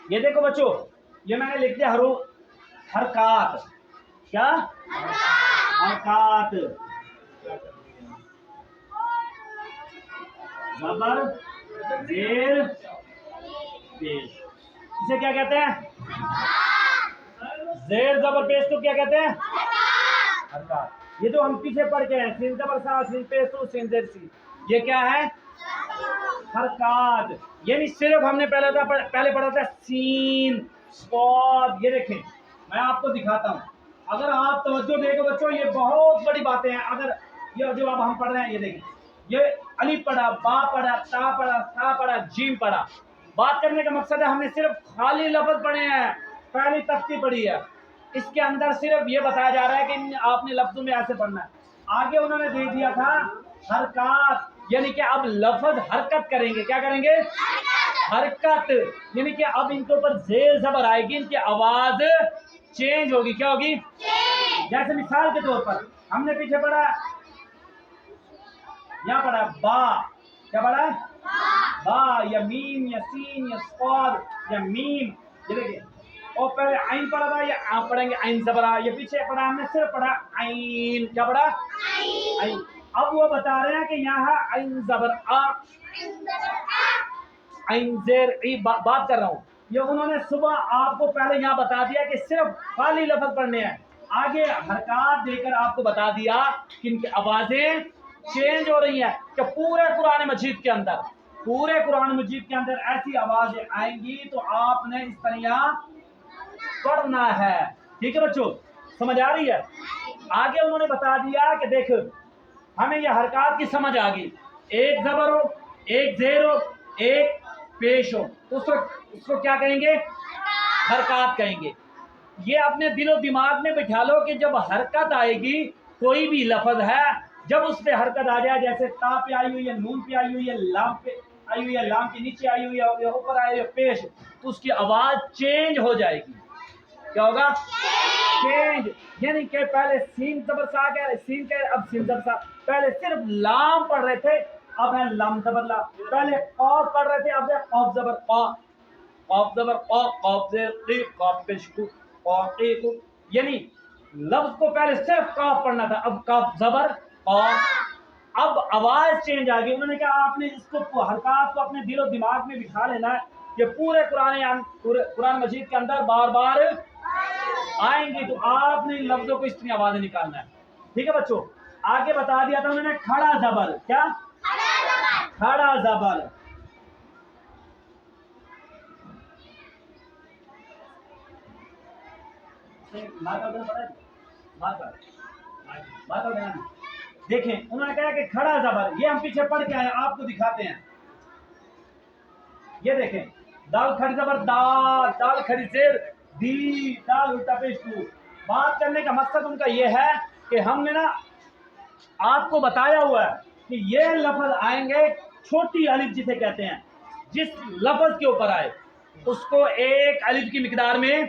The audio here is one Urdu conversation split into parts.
یہ دیکھو بچوں، یہ میں نے لکھ دیا حرکات. کیا حرکات؟ زبر زیر پیش، اسے کیا کہتے ہیں؟ زیر زبر پیش کو کیا کہتے ہیں؟ حرکات. یہ جو ہم پیچھے پڑھ کے ہیں سین زبر سا سین پیش تو سین زیر سی، یہ کیا ہے؟ حرکات. یعنی صرف ہم نے پہلے پڑھا تھا سین صاد. یہ دیکھیں میں آپ کو دکھاتا ہوں، اگر آپ توجہ دے گے بچوں یہ بہت بڑی باتیں ہیں. اگر یہ جو اب ہم پڑھ رہے ہیں، یہ دیکھیں، یہ الف پڑھا، با پڑھا، تا پڑھا، سا پڑھا، جیم پڑھا. بات کرنے کا مقصد ہے ہم نے صرف خالی لفظ پڑھے ہیں، پہلی تختی پڑھی ہے، اس کے اندر صرف یہ بتایا جا رہا ہے کہ آپ نے لفظوں میں ایسے پڑھنا ہے. آگے انہوں نے دے دیا تھا حرکات، یعنی کہ اب لفظ حرکت کریں گے. کیا کریں گے؟ حرکت. یعنی کہ اب ان کے اوپر زیر زبر آئے گی، ان کی آواز چینج ہوگی. کیا ہوگی؟ جیسے مثال کے طور پر ہم نے پیچھے پڑھا، یہاں پڑھا با. کیا پڑھا؟ با یا میم یا سین یا صاد یا میم. یہ دیکھیں، اور پہلے عین پڑھا تھا، یا آپ پڑھیں گے عین زبر. یہ پیچھے پڑھا ہم نے صرف پڑھا عین. کیا پڑھا؟ عین. اب وہ بتا رہے ہیں کہ یہاں عین زبر آ، عین زیر ای. بات کر رہا ہوں، یہ انہوں نے صبح آپ کو پہلے یہاں بتا دیا کہ صرف خالی لفظ پڑھنے ہیں. آگے حرکات دے کر آپ کو بتا دیا کہ ان کی آوازیں چینج ہو رہی ہیں. کہ پورے قرآن مجید کے اندر، پورے قرآن مجید کے اندر ایسی آوازیں آئیں گی تو آپ نے اس طرح پڑھنا ہے. ٹھیک ہے بچوں، سمجھ آ رہی ہے؟ آگے انہوں نے بتا دیا کہ دیکھ ہمیں یہ حرکات کی سمجھ آ گئی. ایک زبر ہو، ایک زیر ہو، ایک پیش ہو، اس کو کیا کہیں گے؟ حرکات کہیں گے. یہ اپنے دل و دماغ میں بٹھا لو کہ جب حرکت آئے گی کوئی بھی لفظ ہے، جب اس پہ حرکت آ جائے، جیسے تا پہ آئی ہوئی ہے، نون پہ آئی ہوئی ہے، لام پہ آئی ہوئی ہے، لام کے نیچے آئی ہوئی ہے، اوپر آئی ہوئی ہے پیش، تو اس کی آواز چینج ہو جائے گی. کیا ہوگا؟ چینج. یعنی کہ پہلے سین زبر سا کہہ رہے، سین کہہ رہے، اب سین زبر سا. پہلے صرف لام پڑھ رہے تھے، اب ہے لام زبر لا. پہلے قاف پڑھ رہے تھے، اب ہے قاف زبر قا. قاف زبر قا، قاف زیر قی، قاف پیش کو، قاف قی کو. یعنی لفظ کو پہلے صرف قاف پڑھنا تھا، اب قاف زبر قا. اب آواز چینج آ گئی. انہوں نے کہا آپ نے اس کو حرکات کو اپنے دل و دماغ میں بٹھا لینا ہے کہ پورے قرآن مجید کے اندر بار بار آئیں گی، تو آپ نے لفظوں کو اس طرح آوازیں نکالنا ہے. ٹھیک ہے بچوں، آگے بتا دیا تھا انہوں نے کھڑا زبر. کیا؟ کھڑا زبر. دیکھیں انہوں نے کہا کہ کھڑا زبر، یہ ہم پیچھے پڑھ کے آئے، آپ کو دکھاتے ہیں. یہ دیکھیں، دال کھڑی زبر دا، دال کھڑی زیر دی، دال الٹا پیش کو. بات کرنے کا مقصد ان کا یہ ہے کہ ہم نے نا آپ کو بتایا ہوا ہے کہ یہ لفظ آئیں گے، چھوٹی الف جسے کہتے ہیں، جس لفظ کے اوپر آئے اس کو ایک الف کی مقدار میں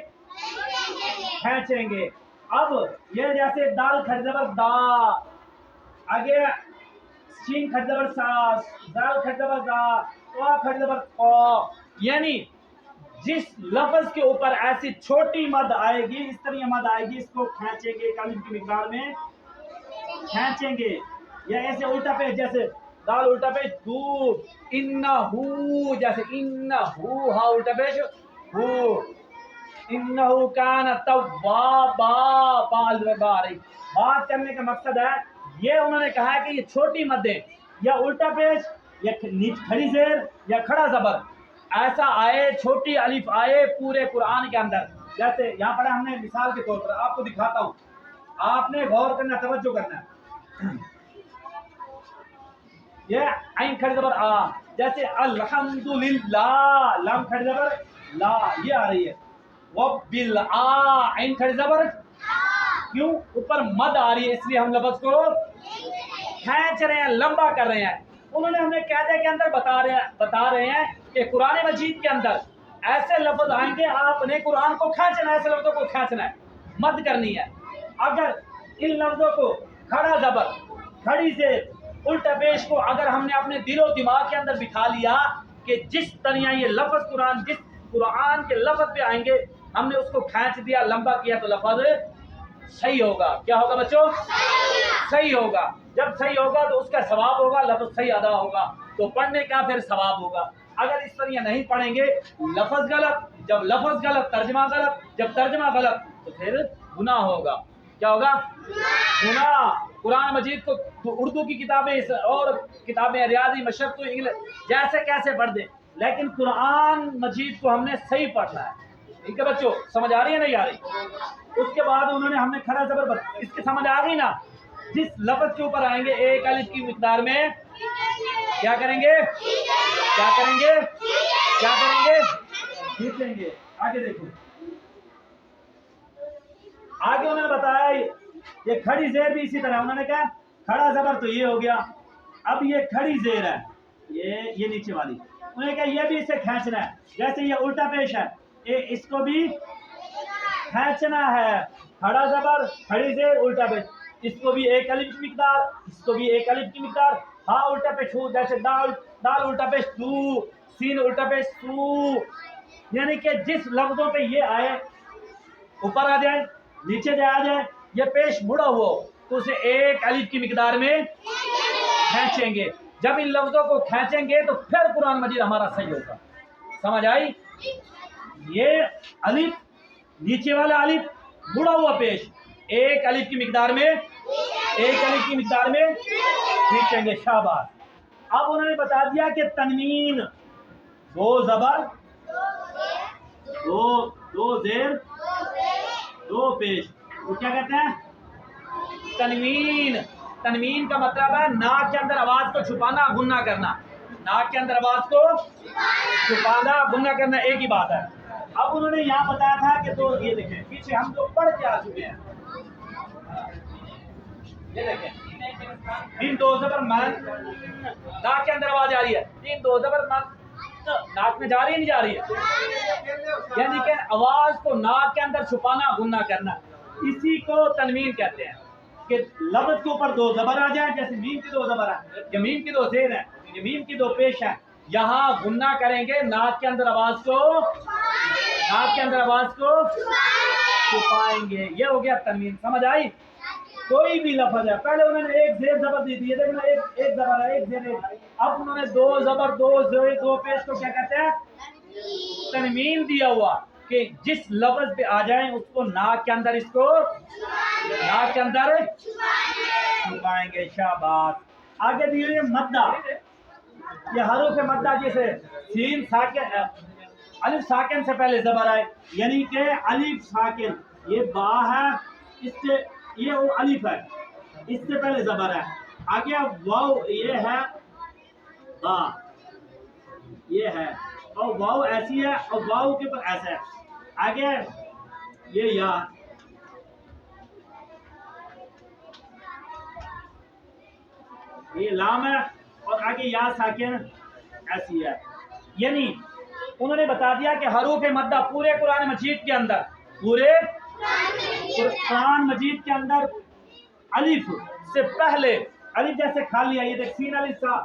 کھینچیں گے. اب یہ جیسے دال کھڑی زبر دا، آگے سین کھڑی زبر سا، دال کھڑی زبر دا، قا کھڑی زبر قا. یعنی جس لفظ کے اوپر ایسی چھوٹی مد آئے گی، اس طرح مد آئے گی، اس کو کھینچیں گے، ایک الف کی مقدار میں کھینچیں گے. یا ایسے الٹا پیش، جیسے دال الٹا پیش دو، انہو، جیسے انہو، ہا الٹا پیش ہو، انہو کان توابا، با آ رہی. بات کرنے کا مقصد ہے یہ انہوں نے کہا ہے کہ یہ چھوٹی مدیں یا الٹا پیش یا کھڑی زیر یا کھڑا زبر ایسا آئے، چھوٹی الف آئے پورے قرآن کے اندر. جیسے یہاں پر ہم نے مثال کے طور پر آپ کو دکھاتا ہوں، آپ نے غور کرنا، توجہ کرنا ہے. یہ عین کھڑی زبر آ، جیسے الحمدللہ، لام کھڑی زبر لا، یہ آ رہی ہے. وبالآ، عین کھڑی زبر کیوں؟ اوپر مد آ رہی ہے، اس لیے ہم لفظ کو کھینچ رہے ہیں، لمبا کر رہے ہیں. انہوں نے ہمیں قاعدے کے اندر بتا رہے ہیں کہ قرآن مجید کے اندر ایسے لفظ آئیں گے، آپ نے قرآن کو کھینچنا ہے، ایسے لفظوں کو کھینچنا ہے، مد کرنی ہے. اگر ان لفظوں کو کھڑا زبر، کھڑی سے الٹا پیش کو اگر ہم نے اپنے دل و دماغ کے اندر بٹھا لیا کہ جس طرح یہ لفظ قرآن قرآن کے لفظ پہ آئیں گے، ہم نے اس کو کھینچ دیا، لمبا کیا تو لفظ صحیح ہوگا. کیا ہوگا بچوں؟ صحیح ہوگا. جب صحیح ہوگا تو اس کا ثواب ہوگا، لفظ صحیح ادا ہوگا تو پڑھنے کا پھر ثواب ہوگا. اگر اس طرح نہیں پڑھیں گے، لفظ غلط، جب لفظ غلط ترجمہ غلط، جب ترجمہ غلط تو پھر گناہ ہوگا. کیا ہوگا؟ گناہ. قرآن مجید کو اردو کی کتابیں اور کتابیں ریاضی مشرق انگلش جیسے کیسے پڑھ دیں، لیکن قرآن مجید کو ہم نے صحیح پڑھنا ہے. ٹھیک ہے بچوں؟ سمجھ آ رہی ہے نہیں آ رہی؟ اس کے بعد انہوں نے ہم نے کھڑا زبر، اس کی سمجھ آ گئی نا؟ جس لفظ کے اوپر آئیں گے ایک الف کی مقدار میں کیا کریں گے؟ کیا کریں گے؟ کیا کریں گے؟ کھینچ لیں گے. آگے دیکھو، آگے انہوں نے بتایا یہ کھڑی زیر بھی اسی طرح. انہوں نے کہا کھڑا زبر تو یہ ہو گیا، اب یہ کھڑی زیر ہے، یہ نیچے والی. انہوں نے کہا یہ بھی اسے کھینچنا ہے، جیسے یہ الٹا پیش ہے، اس کو بھی کھینچنا ہے. کھڑا زبر، کھڑی زیر، الٹا پیش، اس کو بھی ایک الف کی مقدار، اس کو بھی ایک الف کی مقدار. ہاں الٹا پیش ہو، جیسے دال الٹا پیش تو، سین الٹا پیش تو. یعنی کہ جس لفظوں پہ یہ آئے اوپر آ جائے، نیچے جائے آ جائے، یہ پیش مڑا ہوا تو اسے ایک الف کی مقدار میں کھینچیں گے. جب ان لفظوں کو کھینچیں گے تو پھر قرآن مجید ہمارا صحیح ہوگا. سمجھ آئی؟ یہ الف، نیچے والا الف، مڑا ہوا پیش، ایک الف کی مقدار میں، ایک الف کی مقدار میں کھینچیں گے. شاباش. اب انہوں نے بتا دیا کہ تنوین، دو زبر، دو زیر، دو پیش، وہ کیا کہتے ہیں؟ تنوین. تنوین کا مطلب ہے ناک کے اندر آواز کو چھپانا، غنہ کرنا. ناک کے اندر آواز کو چھپانا، غنہ کرنا ایک ہی بات ہے. اب انہوں نے یہاں بتایا تھا کہ تو یہ دیکھیں پیچھے ہم تو پڑھ کے آ چکے ہیں. یہ دیکھیں تین دو زبر من، ناک کے اندر آواز آ رہی ہے، تین دو زبر من، ناک میں جا رہی ہے نہیں جا رہی ہے؟ یعنی کہ آواز کو ناک کے اندر چھپانا، غنہ کرنا، اسی کو تنوین کہتے ہیں. کہ لفظ کے اوپر دو زبر آ جائیں، جیسے میم کی دو زبر ہے، یا میم کی دو زیر ہے، یا میم کی دو پیش ہے، یہاں غنہ کریں گے، ناک کے اندر آواز کو، ناک کے اندر آواز کو چھپائیں گے. یہ ہو گیا تنوین. سمجھ آئی؟ کوئی بھی لفظ ہے، پہلے انہوں نے ایک زیر زبر دی تھی، دیکھنا ایک زبر ہے، ایک زیر ہے. اب انہوں نے دو زبر، دو زیر، دو پیش کو کیا کہتے ہیں؟ تنوین دیا ہوا کہ جس لفظ پہ آ جائیں اس کو ناک کے اندر، اس کو ناک کے اندر چھپائیں گے. شاباش. آگے دیئے مدہ. یہ حروف مدہ جیسے سین ساکن، الف ساکن سے پہلے زبر آئے، یعنی کہ الف ساکن، یہ با ہے، اس سے یہ الف ہے، اس سے پہلے زبر ہے. آگے واو، یہ ہے با، یہ ہے، اور واو ایسی ہے، اور واو کے اوپر ایسا ہے. آگے یہ یا، یہ لام ہے، اور آگے یا ساکن ایسی ہے. یعنی انہوں نے بتا دیا کہ حروف مدہ پورے قرآن مجید کے اندر، پورے قرآن مجید کے اندر الف سے پہلے، الف جیسے کھا لیا، یہ دیکھ سین الف سا،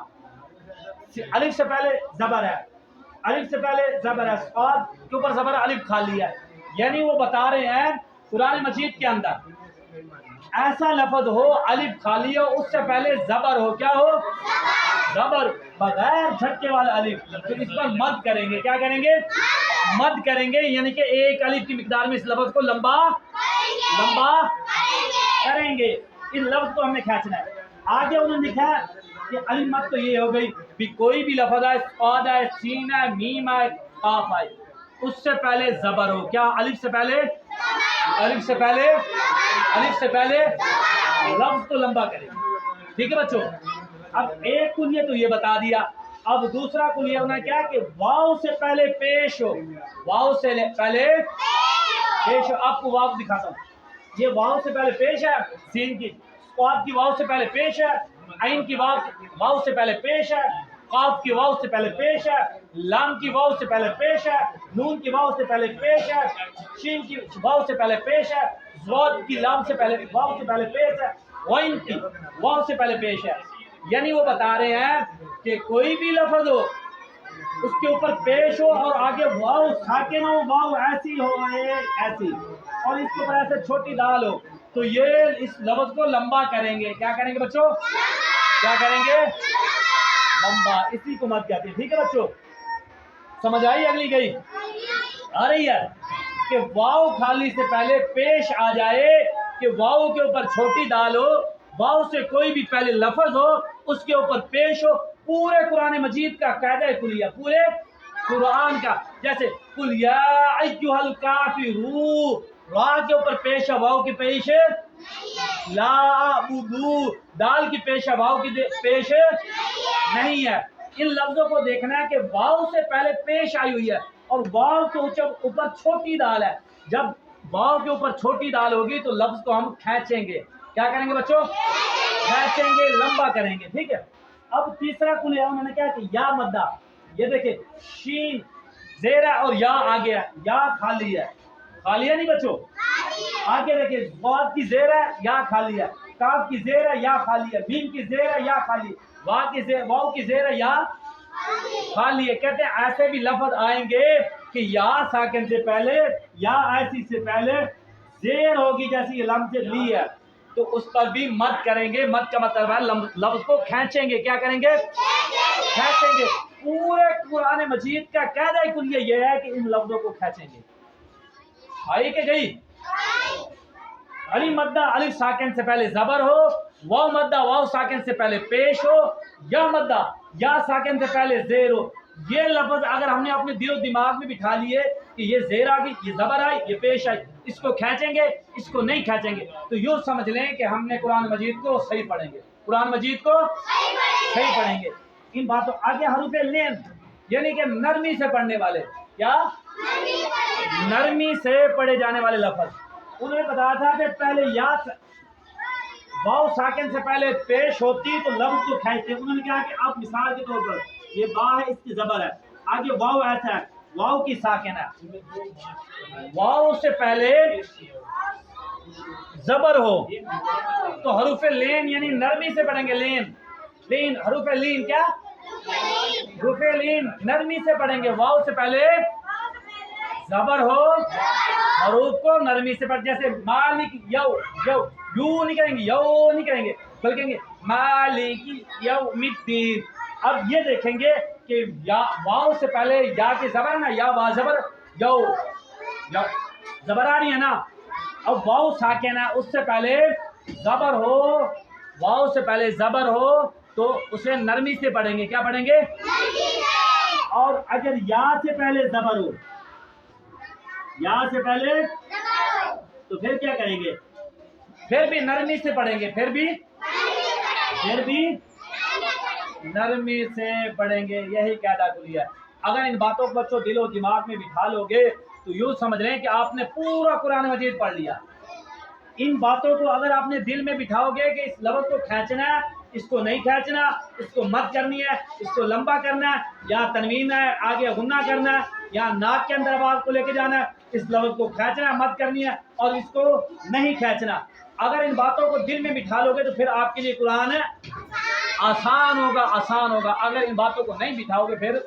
الف سے پہلے زبر ہے، الف سے پہلے زبر ہے، صاد کے اوپر زبر الف کھا لیا. یعنی وہ بتا رہے ہیں قرآن مجید کے اندر ایسا لفظ ہو الف خالی ہو، اس سے پہلے زبر ہو. کیا ہو؟ زبر، بغیر جھٹکے والا الف. پھر اس پر مد کریں گے. کیا کریں گے؟ مد کریں گے، یعنی کہ ایک الف کی مقدار میں اس لفظ کو لمبا کریں گے. اس لفظ کو ہم نے کھینچنا ہے. آگے انہوں نے لکھا کہ الف مد تو یہ ہو گئی بھی کوئی بھی لفظ ہے، صاد ہے، سین ہے، میم ہے، قاف ہے، اس سے پہلے زبر ہو. کیا؟ الف سے پہلے، الف سے پہلے، الف سے پہلے لفظ کو لمبا کریں. ٹھیک ہے بچوں؟ اب ایک کلیہ تو یہ بتا دیا. اب دوسرا کلیہ انہوں نے کیا کہ واو سے پہلے پیش ہو، واو سے پہلے پیش ہو. آپ کو واو دکھاتا ہوں. یہ واو سے پہلے پیش ہے، سین کی، قاف کی واو سے پہلے پیش ہے، عین کی واو سے پہلے پیش ہے، قاف کی واو سے پہلے پیش ہے، لام کی واو سے پہلے پیش ہے، نون کی واو سے پہلے پیش ہے، شین کی واو سے پہلے پیش ہے، ضاد کی لام سے پہلے واو سے پہلے پیش ہے، غین کی واو سے پہلے پیش ہے. یعنی وہ بتا رہے ہیں کہ کوئی بھی لفظ ہو اس کے اوپر پیش ہو اور آگے واو ساکن ہو، واو ایسی ہو ایسی، اور اس کے اوپر ایسے چھوٹی دال ہو، تو یہ اس لفظ کو لمبا کریں گے. کیا کریں گے بچوں؟ کیا کریں گے؟ لمبا. اسی کو مد کہتے ہیں. ٹھیک ہے بچوں، سمجھ آئی؟ اگلی گئی آ رہی ہے کہ واو خالی سے پہلے پیش آ جائے، کہ واو کے اوپر چھوٹی دال ہو، واو سے کوئی بھی پہلے لفظ ہو اس کے اوپر پیش ہو. پورے قرآن مجید کا قاعدہ کلیہ، پورے قرآن کا، جیسے قل یا ایھا الکافرون، را کے اوپر پیش ہے، واو کی پیش ہے لا اعبدو، دال کی پیش ہے، واو کی پیش نہیں ہے. ان لفظوں کو دیکھنا ہے کہ واو سے پہلے پیش آئی ہوئی ہے اور واو کے اوپر چھوٹی دال ہے. جب واو کے اوپر چھوٹی دال ہوگی تو لفظ کو ہم کھینچیں گے. کیا کریں گے بچوں؟ کھینچیں گے، لمبا کریں گے. ٹھیک ہے. اب تیسرا کلیہ انہوں نے کیا کہ یا مدہ. یہ دیکھیں شین زیر ہے اور یا آگے ہے، یا خالی ہے، خالی ہے نہیں بچوں؟ آگے دیکھیں ضاد کی زیر ہے، یا خالی ہے، کاف کی زیر ہے، یا خالی ہے، میم کی زیر ہے، یا خالی ہے، واو کی زیر ہے، یا خالی ہے. کہتے ہیں ایسے بھی لفظ آئیں گے کہ یا ساکن سے پہلے، یا ایسی سے پہلے زیر ہوگی، جیسی یہ لفظ لی ہے، تو اس پر بھی مد کریں گے. مد کا مطلب ہے لفظ کو کھینچیں گے. کیا کریں گے؟ کھینچیں گے. پورے قرآن مجید کا قاعدہ کلیہ یہ ہے کہ ان لفظوں کو کھینچیں گے. آئی کہ گئی؟ علی مدہ الف ساکن سے پہلے زبر ہو، واو مدہ واو ساکن سے پہلے پیش ہو، یا مدہ یا ساکن سے پہلے زیر ہو. یہ لفظ اگر ہم نے اپنے دل و دماغ میں بٹھا لیے کہ یہ زیر آ گئی، یہ زبر آئی، یہ پیش آئی، اس کو کھینچیں گے، اس کو نہیں کھینچیں گے، تو یوں سمجھ لیں کہ ہم نے قرآن مجید کو صحیح پڑھیں گے. قرآن مجید کو صحیح پڑھیں گے. ان باتوں آگے حروف لین یعنی کہ نرمی سے پڑھنے والے، کیا نرمی سے پڑھے جانے والے لفظ. انہوں نے بتایا تھا کہ پہلے یا واو ساکن سے پہلے پیش ہوتی تو لفظ کو کھینچتے. انہوں نے کہا کہ آپ مثال کے طور پر یہ با ہے، اس کی زبر ہے، آگے واو ایسا ہے، واو کی ساکن ہے، واو سے پہلے زبر ہو تو حروف لین یعنی نرمی سے پڑھیں گے. لین حروف لین، کیا حروف لین نرمی سے پڑھیں گے. واو سے پہلے زبر ہو، حروف کو نرمی سے پڑھ، جیسے مالک یو نہیں کریں گے، یو نہیں کریں گے، بلکہ کہیں گے مالک یوم الدین. اب یہ دیکھیں گے کہ یا واو سے پہلے یا کی زبر ہے نا، یا وا زبر یو زبر آ رہی ہے نا. اب واو ساکن ہے، اس سے پہلے زبر ہو، واو سے پہلے زبر ہو تو اسے نرمی سے پڑھیں گے. کیا پڑھیں گے؟ اور اگر یا سے پہلے زبر ہو، یا سے پہلے تو پھر کیا کریں گے؟ پھر بھی نرمی سے پڑھیں گے. پھر بھی نرمی سے پڑھیں گے. یہی قاعدہ کلیہ ہے. اگر ان باتوں کو بچوں دل و دماغ میں بٹھا لو گے تو یوں سمجھ لیں کہ آپ نے پورا قرآن مجید پڑھ لیا. ان باتوں کو اگر آپ نے دل میں بٹھاؤ گے کہ اس لفظ کو کھینچنا ہے، اس کو نہیں کھینچنا، اس کو مد کرنی ہے، اس کو لمبا کرنا ہے، یا تنوین ہے آگے غنہ کرنا ہے، یا ناک کے اندر آواز کو لے کے جانا ہے، اس لفظ کو کھینچنا ہے، مد کرنی ہے، اور اس کو نہیں کھینچنا. اگر ان باتوں کو دل میں بٹھا لو گے تو پھر آپ کے لیے قرآن آسان ہوگا. اگر ان باتوں کو نہیں بٹھاؤ گے پھر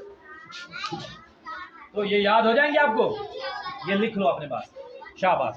تو یہ یاد ہو جائیں گے آپ کو. یہ لکھ لو اپنے پاس. شاباش.